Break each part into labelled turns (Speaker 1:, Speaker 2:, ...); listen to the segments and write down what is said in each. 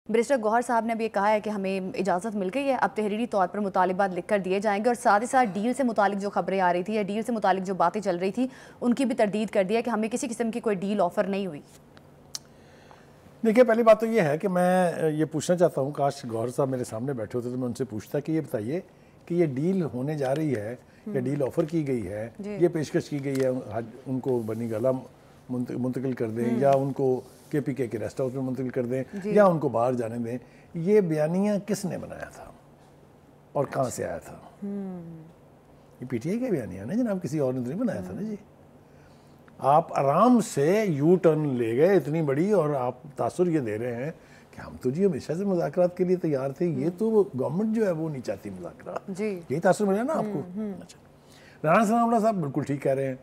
Speaker 1: برسٹر گوہر صاحب نے اب یہ کہا ہے کہ ہمیں اجازت مل گئی ہے، اب تحریری طور پر مطالبات لکھ کر دیے جائیں گے، اور ساتھ ہی ساتھ ڈیل سے متعلق جو خبریں آ رہی تھی یا ڈیل سے متعلق جو باتیں چل رہی تھی ان کی بھی تردید کر دیا کہ ہمیں کسی قسم کی کوئی ڈیل آفر نہیں ہوئی۔
Speaker 2: دیکھیے پہلی بات تو یہ ہے کہ میں یہ پوچھنا چاہتا ہوں، کاش گوہر صاحب میرے سامنے بیٹھے ہوتے تو میں ان سے پوچھتا کہ یہ بتائیے کہ یہ ڈیل ہونے جا رہی ہے یا ڈیل آفر کی گئی ہے، یہ پیشکش کی گئی ہے ان کو بنی گالہ منتقل کر دیں یا ان کو کے پی کے ریسٹ ہاؤس میں منتقل کر دیں یا ان کو باہر جانے دیں، یہ بیانیہ کس نے بنایا تھا اور کہاں سے آیا تھا؟ یہ پی ٹی آئی کا بیانیہ نا جناب، کسی اور نے تو نہیں بنایا تھا نا جی۔ آپ آرام سے یو ٹرن لے گئے اتنی بڑی، اور آپ تاثر یہ دے رہے ہیں کہ ہم تو جی ہمیشہ سے مذاکرات کے لیے تیار تھے، یہ تو گورنمنٹ جو ہے وہ نہیں چاہتی مذاکرات، یہی تاثر ملا نا آپ کو۔ اچھا، رانا ثناء اللہ صاحب بالکل ٹھیک کہہ رہے ہیں،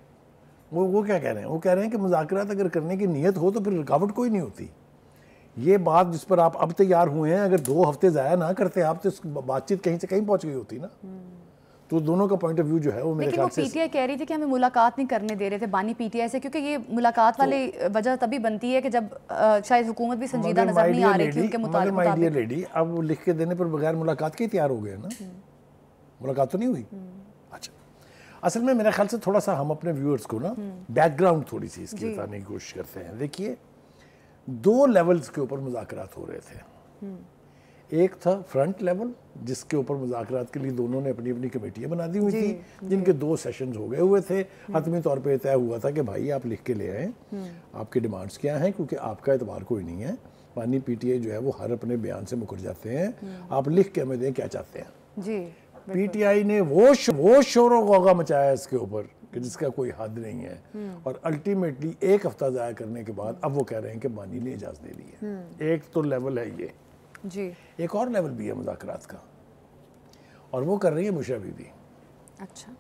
Speaker 2: وہ کیا کہہ رہے ہیں؟ وہ کہہ رہے ہیں کہ مذاکرات اگر کرنے کی نیت ہو تو پھر رکاوٹ کوئی نہیں ہوتی۔ یہ بات جس پر آپ اب تیار ہوئے ہیں، اگر 2 ہفتے ضائع نہ کرتے آپ تو بات چیت کہیں سے کہیں پہنچ گئی ہوتی نا۔ تو دونوں کا پوائنٹ آف ویو جو ہے وہ میرے خیال سے،
Speaker 1: لیکن وہ پی ٹی آئی کہہ رہی تھی کہ ہمیں ملاقات نہیں کرنے دے رہے تھے بانی پی ٹی آئی سے، کیونکہ یہ ملاقات والی وجہ تبھی بنتی ہے کہ جب شاید حکومت بھی سنجیدہ نظر نہیں آ رہی تھی ان کے مطابق۔
Speaker 2: مائی ڈیئر لیڈی، اب لکھ کے دینے پر بغیر ملاقات کے تیار ہو گئے نا، ملاقات تو نہیں ہوئی۔ اچھا، اصل میں میرے خیال سے تھوڑا سا ہم اپنے ویورز کو نا بیک گراؤنڈ تھوڑی سی اس کی بتانے کی کوشش کرتے ہیں۔ دیکھیے 2 لیولز کے اوپر مذاکرات ہو رہے تھے، ایک تھا فرنٹ لیول جس کے اوپر مذاکرات کے لیے دونوں نے اپنی اپنی کمیٹیاں بنا دی ہوئی تھی، جن کے 2 سیشنز ہو گئے ہوئے تھے، حتمی طور پہ طے ہوا تھا کہ بھائی آپ لکھ کے لے آئیں آپ کی ڈیمانڈز کیا ہیں، کیونکہ آپ کا اعتبار کوئی نہیں ہے، بانی پی ٹی آئی جو ہے وہ ہر اپنے بیان سے مکر جاتے ہیں، آپ لکھ کے ہمیں دیں کیا چاہتے ہیں۔
Speaker 1: جی
Speaker 2: پی ٹی آئی نے وہ شور و غوغا مچایا اس کے اوپر کہ جس کا کوئی حد نہیں ہے، اور الٹیمیٹلی 1 ہفتہ ضائع کرنے کے بعد اب وہ کہہ رہے ہیں کہ بانی نے اجازت دے دی ہے۔ ایک تو لیول ہے یہ،
Speaker 1: جی
Speaker 2: ایک اور لیول بھی ہے مذاکرات کا، اور وہ کر رہی ہے بشرا بی بی۔
Speaker 1: اچھا،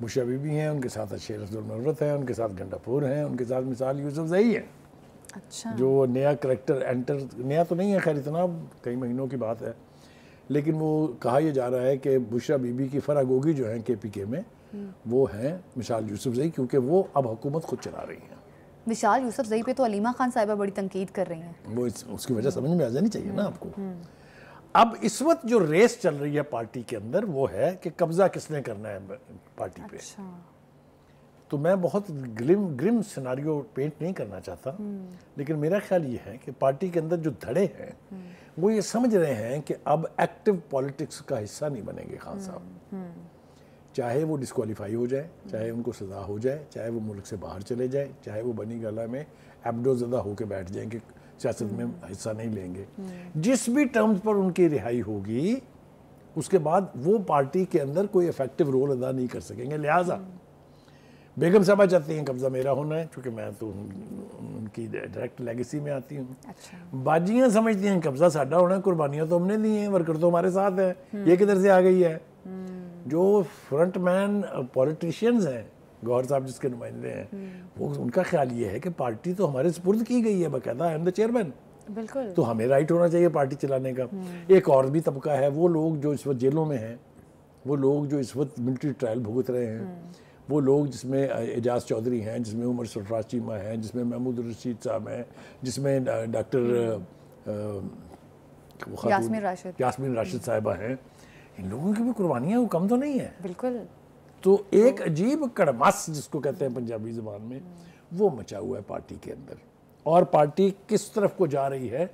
Speaker 2: بشرا بی بی ہیں، ان کے ساتھ شیر افضل مرت ہیں، ان کے ساتھ گنڈاپور ہیں، ان کے ساتھ مثال یوسف زئی ہے،
Speaker 1: اچھا
Speaker 2: جو نیا کریکٹر انٹر، نیا تو نہیں ہے خیر اتنا، کئی مہینوں کی بات ہے، لیکن وہ کہا یہ جا رہا ہے کہ بشرا بی بی کی فرا گوگی جو ہیں کے پی کے میں وہ ہیں مثال یوسف زئی، کیونکہ وہ اب حکومت خود چلا رہی ہیں۔
Speaker 1: وشال یوسف زئی پہ تو علیمہ خان صاحبہ بڑی تنقید کر رہی ہیں،
Speaker 2: وہ اس کی وجہ سمجھ میں آ جانی چاہیے نا آپ کو۔ اب اس وقت جو ریس چل رہی ہے پارٹی کے اندر وہ ہے کہ قبضہ کس نے کرنا ہے پارٹی پہ۔ تو میں بہت گرم سیناریو پینٹ نہیں کرنا چاہتا، لیکن میرا خیال یہ ہے کہ پارٹی کے اندر جو دھڑے ہیں وہ یہ سمجھ رہے ہیں کہ اب ایکٹیو پالیٹکس کا حصہ نہیں بنیں گے خان صاحب، چاہے وہ ڈسکوالیفائی ہو جائے، چاہے ان کو سزا ہو جائے، چاہے وہ ملک سے باہر چلے جائے، چاہے وہ بنی گالہ میں ایبڈو زدہ ہو کے بیٹھ جائیں کہ سیاست میں حصہ نہیں لیں گے، جس بھی ٹرمز پر ان کی رہائی ہوگی اس کے بعد وہ پارٹی کے اندر کوئی افیکٹو رول ادا نہیں کر سکیں گے۔ لہٰذا بیگم صاحبہ چاہتی ہیں قبضہ میرا ہونا ہے، چونکہ میں تو ان کی ڈائریکٹ لیگیسی میں آتی ہوں۔ باجیاں سمجھتی ہیں قبضہ ساڈا ہونا ہے، قربانیاں تو ہم نے دی ہیں، ورکر تو ہمارے ساتھ ہیں، یہ کدھر سے آ گئی ہے؟ جو فرنٹ مین پولیٹیشینز ہیں، گوہر صاحب جس کے نمائندے ہیں، وہ ان کا خیال یہ ہے کہ پارٹی تو ہمارے سپرد کی گئی ہے، باقاعدہ آئی ایم دا چیئرمین،
Speaker 1: بالکل،
Speaker 2: تو ہمیں رائٹ ہونا چاہیے پارٹی چلانے کا۔ ایک اور بھی طبقہ ہے، وہ لوگ جو اس وقت جیلوں میں ہیں، وہ لوگ جو اس وقت ملٹری ٹرائل بھگت رہے ہیں، وہ لوگ جس میں اعجاز چودھری ہیں، جس میں عمر سرفراز چیمہ ہیں، جس میں محمود الرشید صاحب ہیں، جس میں ڈاکٹر یاسمین راشد صاحبہ ہیں، ان لوگوں کی بھی قربانیاں وہ کم تو نہیں ہیں۔
Speaker 1: بالکل،
Speaker 2: تو ایک عجیب کڑماس جس کو کہتے ہیں پنجابی زبان میں، وہ مچا ہوا ہے پارٹی کے اندر، اور پارٹی کس طرف کو جا رہی ہے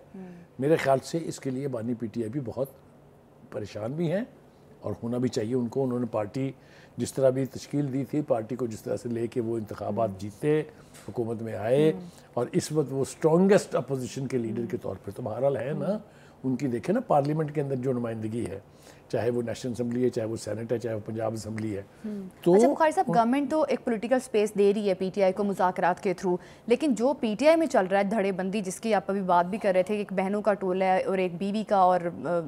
Speaker 2: میرے خیال سے اس کے لیے بانی پی ٹی آئی بھی بہت پریشان بھی ہیں، اور ہونا بھی چاہیے ان کو۔ انہوں نے پارٹی جس طرح بھی تشکیل دی تھی، پارٹی کو جس طرح سے لے کے وہ انتخابات جیتے، حکومت میں آئے، اور اس وقت وہ سٹرونگسٹ اپوزیشن کے لیڈر کے طور پہ تو بہرحال ہے نا۔ ان کی دیکھیں نا پارلیمنٹ کے اندر جو نمائندگی ہے، چاہے وہ نیشنل اسمبلی ہے، چاہے وہ سینٹ ہے، چاہے وہ پنجاب اسمبلی ہے۔ تو
Speaker 1: اچھا بخاری صاحب، گورنمنٹ تو ایک پولیٹیکل سپیس دے رہی ہے پی ٹی آئی کو مذاکرات کے تھرو، لیکن جو پی ٹی آئی میں چل رہا ہے دھڑے بندی، جس کی آپ ابھی بات بھی کر رہے تھے، ایک بہنوں کا ٹولہ ہے اور ایک بیوی کا، اور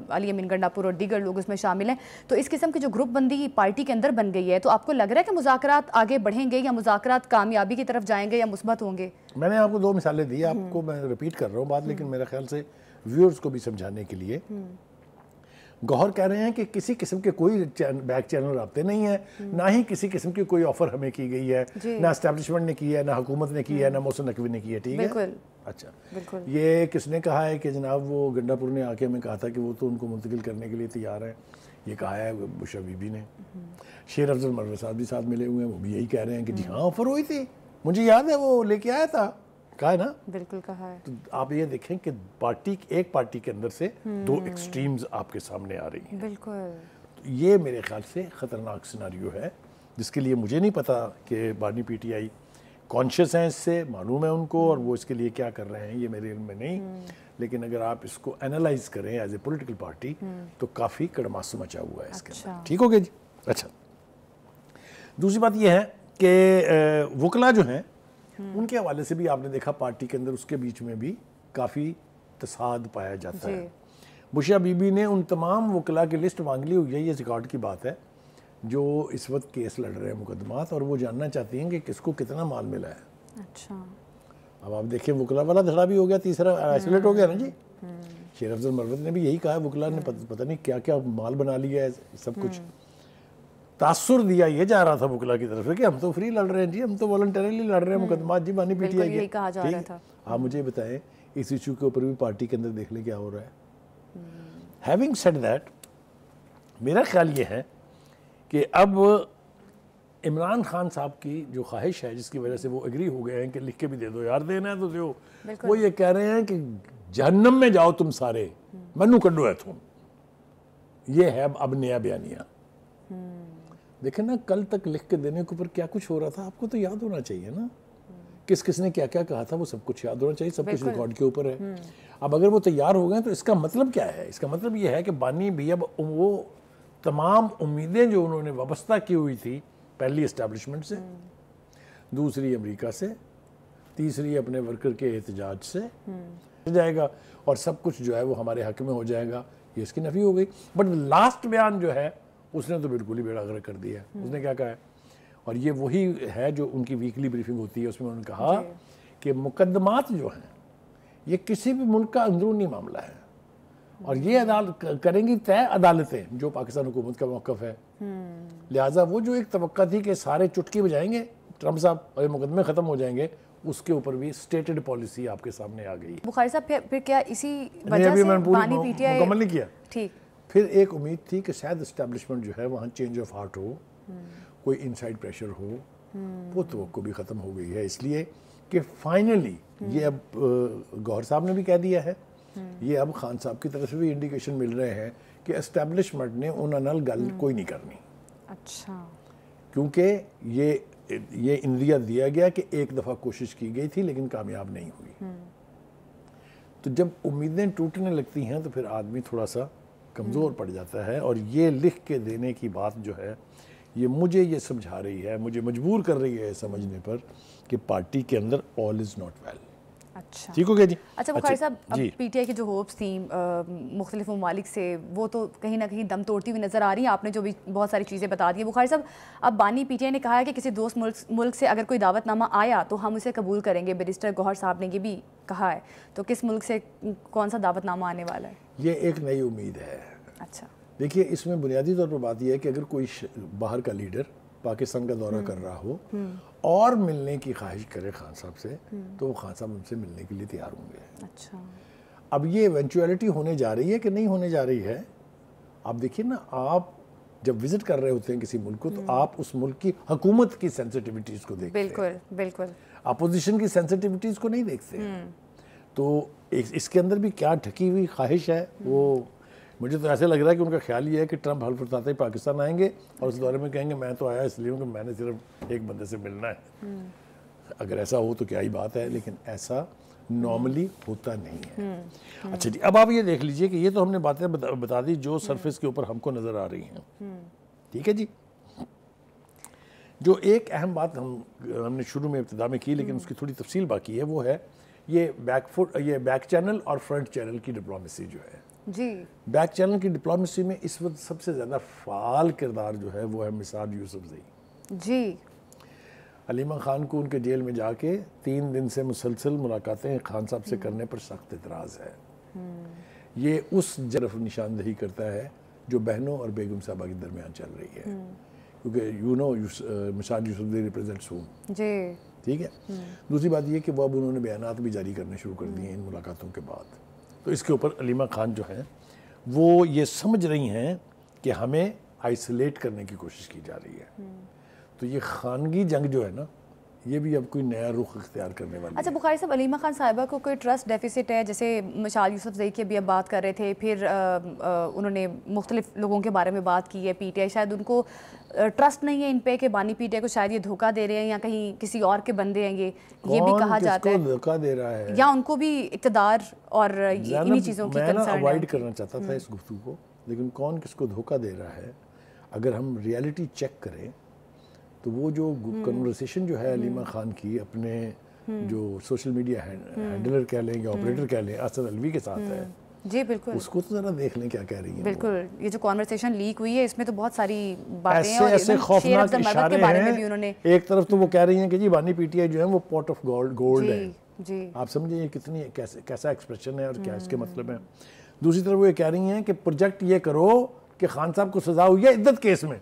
Speaker 1: علی امین گنڈاپور اور دیگر لوگ اس میں شامل ہیں، تو اس قسم کی جو گروپ بندی پارٹی کے اندر بن گئی ہے، تو آپ کو لگ رہا ہے کہ مذاکرات آگے بڑھیں گے یا مذاکرات کامیابی کی طرف جائیں گے یا مثبت ہوں گے؟ میں
Speaker 2: نے آپ کو 2 مثالیں دی، آپ کو میں ریپیٹ کر رہا ہوں بات، لیکن میرے خیال سے ویورز کو بھی سمجھانے کے لیے۔ گوہر کہہ رہے ہیں کہ کسی قسم کے کوئی بیک چینل رابطے نہیں ہیں، نہ ہی کسی قسم کی کوئی آفر ہمیں کی گئی ہے، نہ اسٹیبلشمنٹ نے کی ہے، نہ حکومت نے کی ہے، نہ محسن نقوی نے کی ہے، ٹھیک ہے؟ اچھا
Speaker 1: بالکل.
Speaker 2: یہ کس نے کہا ہے کہ جناب وہ گنڈا پور نے آ کے ہمیں کہا تھا کہ وہ تو ان کو منتقل کرنے کے لیے تیار ہیں؟ یہ کہا ہے بشرا بی بی نے. شیر افضل مروی صاحب بھی ساتھ ملے ہوئے ہیں, وہ بھی یہی کہہ رہے ہیں کہ جی ہاں آفر ہوئی تھی, مجھے یاد ہے وہ لے کے آیا تھا, کہا ہے نا.
Speaker 1: بالکل کہا ہے.
Speaker 2: تو آپ یہ دیکھیں کہ ایک پارٹی کے اندر سے دو ایکسٹریمز آپ کے سامنے آ رہی ہیں.
Speaker 1: بالکل.
Speaker 2: یہ میرے خیال سے خطرناک سیناریو ہے, جس کے لیے مجھے نہیں پتا کہ بانی پی ٹی آئی کانشیس ہیں, اس سے معلوم ہے ان کو, اور وہ اس کے لیے کیا کر رہے ہیں یہ میرے علم میں نہیں. لیکن اگر آپ اس کو انالائز کریں ایز اے پولیٹیکل پارٹی تو کافی کڑماس مچا ہوا ہے اس کے اندر. ٹھیک ہو گیا جی. اچھا, دوسری بات یہ ہے کہ وکلا جو ہیں ان کے حوالے سے بھی آپ نے دیکھا پارٹی کے اندر اس کے بیچ میں بھی کافی تصاد پایا جاتا ہے. بشرا بی بی نے ان تمام وکلا کی لسٹ مانگ لی ہوئی ہے, یہ ریکارڈ کی بات ہے, جو اس وقت کیس لڑ رہے ہیں مقدمات, اور وہ جاننا چاہتی ہیں کہ کس کو کتنا مال ملا ہے.
Speaker 1: اچھا.
Speaker 2: اب آپ دیکھیں وکلا والا دھڑا بھی ہو گیا, تیسرا آئسولیٹ ہو گیا نا جی. شیر افضل مروت نے بھی یہی کہا, وکلا نے پتہ نہیں کیا کیا مال بنا لیا ہے, سب کچھ تاثر دیا یہ جا رہا تھا وکلا کی طرف سے کہ ہم تو فری لڑ رہے ہیں جی, ہم تو والنٹریلی لڑ رہے ہیں مقدمات جی بانی پی ٹی آئی کے.
Speaker 1: کہا جا رہا تھا.
Speaker 2: آپ مجھے بتائیں اس ایشو کے اوپر بھی پارٹی کے اندر دیکھ لیں کیا ہو رہا ہے. ہیونگ سیڈ دیٹ, میرا خیال یہ ہے کہ اب عمران خان صاحب کی جو خواہش ہے, جس کی وجہ سے وہ اگری ہو گئے ہیں کہ لکھ کے بھی دے دو یار, دینا ہے تو دیو, وہ یہ کہہ رہے ہیں کہ جہنم میں جاؤ تم سارے, منو کڈو ہے تم. یہ ہے اب نیا بیانیہ. دیکھیں نا کل تک لکھ کے دینے کے اوپر کیا کچھ ہو رہا تھا, آپ کو تو یاد ہونا چاہیے نا, کس کس نے کیا کیا کہا تھا, وہ سب کچھ یاد ہونا چاہیے, سب کچھ ریکارڈ کے اوپر ہے. اب اگر وہ تیار ہو گئے تو اس کا مطلب کیا ہے؟ اس کا مطلب یہ ہے کہ بانی بھی اب وہ تمام امیدیں جو انہوں نے وابستہ کی ہوئی تھی, پہلی اسٹیبلشمنٹ سے, دوسری امریکہ سے, تیسری اپنے ورکر کے احتجاج سے جائے گا, اور سب کچھ جو ہے وہ ہمارے حق میں ہو جائے گا, یہ اس کی نفی ہو گئی. بٹ لاسٹ بیان جو ہے اس نے تو بالکل ہی بیڑا غرق کر دیا ہے. اس نے کیا کہا ہے, اور یہ وہی ہے جو ان کی ویکلی بریفنگ ہوتی ہے, اس میں انہوں نے کہا کہ مقدمات جو ہیں یہ کسی بھی ملک کا اندرونی معاملہ ہے, اور یہ کریں گی طے عدالتیں, جو پاکستان حکومت کا موقف ہے. لہٰذا وہ جو ایک توقع تھی کہ سارے چٹکی بجائیں گے ٹرمپ صاحب اور یہ مقدمے ختم ہو جائیں گے, اس کے اوپر بھی سٹیٹڈ پالیسی آپ کے سامنے آ گئی.
Speaker 1: بخاری صاحب پھر کیا اسی وجہ سے بانی پی ٹی آئی
Speaker 2: مکمل نہیں کیا.
Speaker 1: ٹھیک.
Speaker 2: پھر ایک امید تھی کہ شاید اسٹیبلشمنٹ جو ہے وہاں چینج آف ہارٹ ہو, کوئی انسائڈ پریشر ہو, وہ توقع بھی ختم ہو گئی ہے. اس لیے کہ فائنلی یہ اب گوہر صاحب نے بھی کہہ دیا ہے, یہ اب خان صاحب کی طرف سے بھی انڈیکیشن مل رہے ہیں کہ اسٹیبلشمنٹ نے انہوں نال گل کوئی نہیں کرنی.
Speaker 1: اچھا.
Speaker 2: کیونکہ یہ اندیا دیا گیا کہ ایک دفعہ کوشش کی گئی تھی لیکن کامیاب نہیں ہوئی. تو جب امیدیں ٹوٹنے لگتی ہیں تو پھر آدمی تھوڑا سا کمزور پڑ جاتا ہے, اور یہ لکھ کے دینے کی بات جو ہے یہ مجھے یہ سمجھا رہی ہے, مجھے مجبور کر رہی ہے سمجھنے پر کہ پارٹی کے اندر all is not well.
Speaker 1: اچھا.
Speaker 2: ٹھیک ہو گیا جی.
Speaker 1: اچھا بخاری صاحب, اب پی ٹی آئی کی جو ہوپس تھیں مختلف ممالک سے, وہ تو کہیں نہ کہیں دم توڑتی ہوئی نظر آ رہی ہیں. آپ نے جو بھی بہت ساری چیزیں بتا دی ہیں بخاری صاحب. اب بانی پی ٹی آئی نے کہا ہے کہ کسی دوست ملک سے اگر کوئی دعوت نامہ آیا تو ہم اسے قبول کریں گے. بیرسٹر گوہر صاحب نے یہ بھی کہا ہے, تو کس ملک سے کون سا دعوت نامہ آنے والا ہے؟
Speaker 2: یہ ایک نئی امید ہے.
Speaker 1: اچھا.
Speaker 2: دیکھیے اس میں بنیادی طور پر بات یہ ہے کہ اگر کوئی باہر کا لیڈر پاکستان کا دورہ کر رہا ہو اور ملنے کی خواہش کرے خان صاحب سے, تو وہ خان صاحب ان سے ملنے کے لیے تیار ہوں گے.
Speaker 1: اچھا.
Speaker 2: اب یہ ایونچویلٹی ہونے جا رہی ہے کہ نہیں ہونے جا رہی ہے, آپ دیکھیے نا, آپ جب وزٹ کر رہے ہوتے ہیں کسی ملک کو تو آپ اس ملک کی حکومت کی سینسٹیوٹیز کو دیکھتے ہیں.
Speaker 1: بالکل بالکل.
Speaker 2: اپوزیشن کی سینسٹیوٹیز کو نہیں دیکھتے. تو اس کے اندر بھی کیا ڈھکی ہوئی خواہش ہے, وہ مجھے تو ایسے لگ رہا ہے کہ ان کا خیال یہ ہے کہ ٹرمپ حلف اٹھاتے ہی پاکستان آئیں گے اور اس دورے میں کہیں گے میں تو آیا اس لیے ہوں کہ میں نے صرف ایک بندے سے ملنا ہے. اگر ایسا ہو تو کیا ہی بات ہے, لیکن ایسا نارملی ہوتا نہیں ہے. اچھا جی, اب آپ یہ دیکھ لیجئے کہ یہ تو ہم نے باتیں بتا دی جو سرفیس کے اوپر ہم کو نظر آ رہی ہیں. ٹھیک ہے جی. جو ایک اہم بات ہم نے شروع میں ابتدا میں کی لیکن اس کی تھوڑی تفصیل باقی ہے, وہ ہے یہ بیک چینل اور فرنٹ چینل کی ڈپلومیسی جو ہے.
Speaker 1: جی.
Speaker 2: بیک چینل کی ڈپلومیسی میں اس وقت سب سے زیادہ فعال کردار جو ہے وہ ہے مسعد یوسفزئی.
Speaker 1: جی.
Speaker 2: علیمہ خان کو ان کے جیل میں جا کے 3 دن سے مسلسل ملاقاتیں خان صاحب سے کرنے پر سخت اعتراض ہے. یہ اس جرف نشاندہی کرتا ہے جو بہنوں اور بیگم صاحبہ کے درمیان چل رہی ہے, کیونکہ مسعد یوسفزئی ریپرزینٹس ہوں.
Speaker 1: جی.
Speaker 2: ٹھیک ہے. دوسری بات یہ کہ وہ اب انہوں نے بیانات بھی جاری کرنے شروع کر دیے ان ملاقاتوں کے بعد. تو اس کے اوپر علیمہ خان جو ہیں وہ یہ سمجھ رہی ہیں کہ ہمیں آئسولیٹ کرنے کی کوشش کی جا رہی ہے. تو یہ خانگی جنگ جو ہے نا یہ بھی اب کوئی نیا رخ اختیار کرنے والی ہے.
Speaker 1: اچھا بخاری صاحب، علیمہ خان صاحبہ کو کوئی ٹرسٹ ڈیفیسٹ ہے؟ جیسے مشال یوسف زئی کی ابھی اب بات کر رہے تھے، پھر انہوں نے مختلف لوگوں کے بارے میں بات کی ہے. پی ٹی آئی شاید ان کو ٹرسٹ نہیں ہے ان پہ کہ بانی پی ٹی آئی کو شاید یہ دھوکہ دے رہے ہیں یا کہیں کسی اور کے بندے ہیں، یہ بھی کہا جاتا ہے.
Speaker 2: کون کس کو دھوکہ دے رہا ہے؟
Speaker 1: یا ان کو بھی اقتدار اور انہی چیزوں کی کنسرن ہے.
Speaker 2: میں اوائڈ کرنا چاہتا تھا اس گفتگو کو، لیکن کون کس کو دھوکہ دے رہا ہے اگر ہم ریالٹی چیک کریں تو وہ جو کنورسیشن جو ہے علیمہ خان کی اپنے جو سوشل میڈیا ہینڈلر کہہ لیں یا آپریٹر کہہ لیں اسد الوی کے ساتھ ہے،
Speaker 1: جی بالکل
Speaker 2: اس کو تو ذرا دیکھ لیں کیا کہہ رہی ہیں.
Speaker 1: بالکل یہ جو کانورسیشن لیک ہوئی ہے اس میں تو بہت ساری باتیں ہیں، اور
Speaker 2: ایسے خوفناک اشارے
Speaker 1: کے بارے میں بھی انہوں نے
Speaker 2: ایک طرف تو وہ کہہ رہی ہیں کہ جی بانی پی ٹی آئی جو ہے وہ پاٹ آف گولڈ ہے.
Speaker 1: جی
Speaker 2: آپ سمجھیں یہ کتنی کیسا ایکسپریشن ہے اور کیا اس کے مطلب ہے. دوسری طرف وہ یہ کہہ رہی ہیں کہ پروجیکٹ یہ کرو کہ خان صاحب کو سزا ہوئی ہے عدت کیس میں،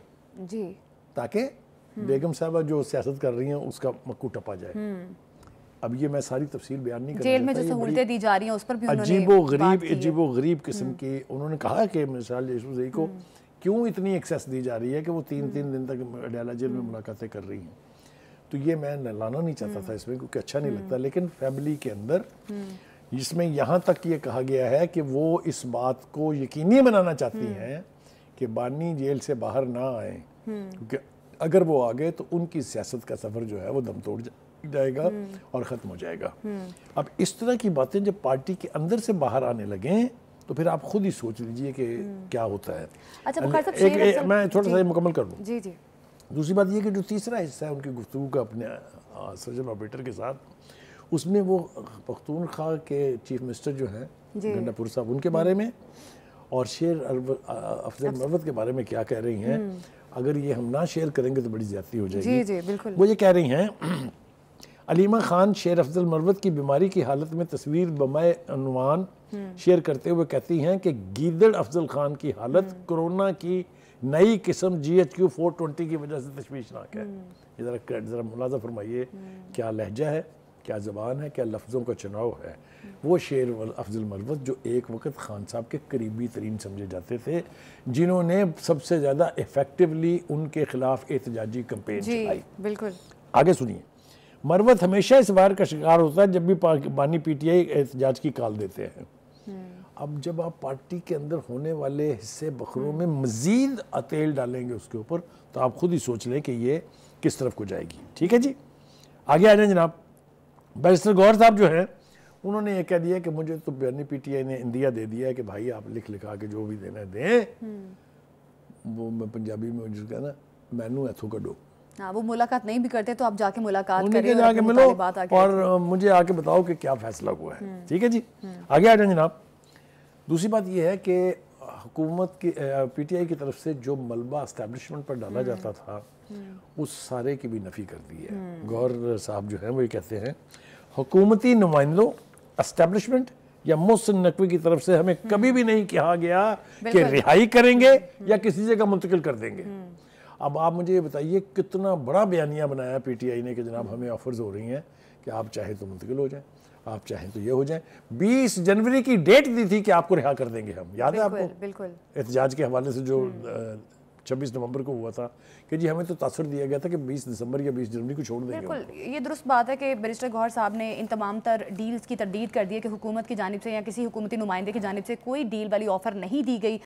Speaker 1: جی
Speaker 2: تاکہ بیگم صاحبہ جو سیاست کر رہی ہیں اس کا مکو ٹپا جائے. اب یہ میں ساری تفصیل بیان نہیں کرنا
Speaker 1: جیل میں جو سہولتیں دی جا رہی ہیں اس پر بھی انہوں نے
Speaker 2: عجیب و غریب قسم کی انہوں نے کہا کہ مشال یوسف زئی کو کیوں اتنی ایکسیس دی جا رہی ہے کہ وہ 3 دن تک اڈیالہ جیل میں ملاقاتیں کر رہی ہیں. تو یہ میں لانا نہیں چاہتا تھا اس میں کیونکہ اچھا نہیں لگتا، لیکن فیملی کے اندر جس میں یہاں تک یہ کہا گیا ہے کہ وہ اس بات کو یقینی بنانا چاہتی ہیں کہ بانی جیل سے باہر نہ آئیں، کیونکہ اگر وہ آگئے تو ان کی سیاست کا سفر جو ہے وہ دم توڑ جائے گا اور ختم ہو جائے گا. اب اس طرح کی باتیں جب پارٹی کے اندر سے باہر آنے لگیں تو پھر آپ خود ہی سوچ لیجئے کہ کیا ہوتا ہے. میں تھوڑا سا مکمل کر لوں.
Speaker 1: جی جی.
Speaker 2: دوسری بات یہ کہ جو تیسرا حصہ ہے ان کی گفتگو کا اپنے سرجن آپریٹر کے ساتھ، اس میں وہ پختونخوا کے چیف منسٹر جو ہیں گنڈا پور صاحب ان کے بارے میں اور شیر افضل مروت کے بارے میں کیا کہہ رہی ہیں. اگر یہ ہم نہ شیئر کریں گے تو بڑی زیادتی ہو جائے گی.
Speaker 1: جی جی بالکل.
Speaker 2: وہ یہ کہہ رہی ہیں علیمہ خان شیر افضل مروت کی بیماری کی حالت میں تصویر بمائے عنوان شیئر کرتے ہوئے کہتی ہیں کہ گیدڑ افضل خان کی حالت کورونا کی نئی قسم GHQ 420 کی وجہ سے تشویشناک ہے. یہ ذرا ملاحظہ فرمائیے کیا لہجہ ہے، کیا زبان ہے، کیا لفظوں کا چناؤ ہے. وہ شیر افضل مروت جو ایک وقت خان صاحب کے قریبی ترین سمجھے جاتے تھے، جنہوں نے سب سے زیادہ ایفیکٹولی ان کے خلاف احتجاجی کمپین چلائی.
Speaker 1: بالکل.
Speaker 2: آگے سنیے. مروت ہمیشہ اس وائر کا شکار ہوتا ہے جب بھی بانی پی ٹی آئی احتجاج کی کال دیتے ہیں. اب جب آپ پارٹی کے اندر ہونے والے حصے بخروں میں مزید تیل ڈالیں گے اس کے اوپر تو آپ خود ہی سوچ لیں کہ یہ کس طرف کو جائے گی. ٹھیک ہے جی، آگے آ جائیں جناب. بیرسٹر گوہر صاحب جو ہیں انہوں نے یہ کہہ دیا کہ مجھے تو بانی پی ٹی آئی نے اندیا دے دیا ہے کہ بھائی آپ لکھا کے جو بھی دینا ہے دیں. وہ میں پنجابی میں جس کا نا مینو ایتھوں کڈو.
Speaker 1: ہاں، وہ ملاقات نہیں بھی کرتے تو آپ جا کے ملاقات کریں
Speaker 2: اور جا کے ملو اور مجھے آ کے بتاؤ کہ کیا فیصلہ ہوا ہے. ٹھیک ہے جی، آگے آ جائیں جناب. دوسری بات یہ ہے کہ حکومت کی پی ٹی آئی کی طرف سے جو ملبہ اسٹیبلشمنٹ پر ڈالا جاتا تھا اس سارے کی بھی نفی کر دی ہے. گوہر صاحب جو ہیں وہ یہ کہتے ہیں حکومتی نمائندوں، اسٹیبلشمنٹ یا محسن نقوی کی طرف سے ہمیں کبھی بھی نہیں کہا گیا کہ رہائی کریں گے یا کسی جگہ منتقل کر دیں گے. اب آپ مجھے یہ بتائیے کتنا بڑا بیانیہ بنایا پی ٹی آئی نے کہ جناب ہمیں آفرز ہو رہی ہیں کہ آپ چاہیں تو منتقل ہو جائیں، آپ چاہیں تو یہ ہو جائیں. 20 جنوری کی ڈیٹ دی تھی کہ آپ کو رہا کر دیں گے ہم. یاد ہے آپ کو احتجاج کے حوالے سے جو 26 نومبر کو ہوا تھا کہ جی ہمیں تو تاثر دیا گیا تھا کہ 20 دسمبر یا 20 جنوری کو چھوڑ دیں گے.
Speaker 1: بالکل یہ درست بات ہے کہ بیرسٹر گوہر صاحب نے ان تمام تر ڈیلز کی تردید کر دی ہے کہ حکومت کی جانب سے یا کسی حکومتی نمائندے کی جانب سے کوئی ڈیل والی آفر نہیں دی گئی.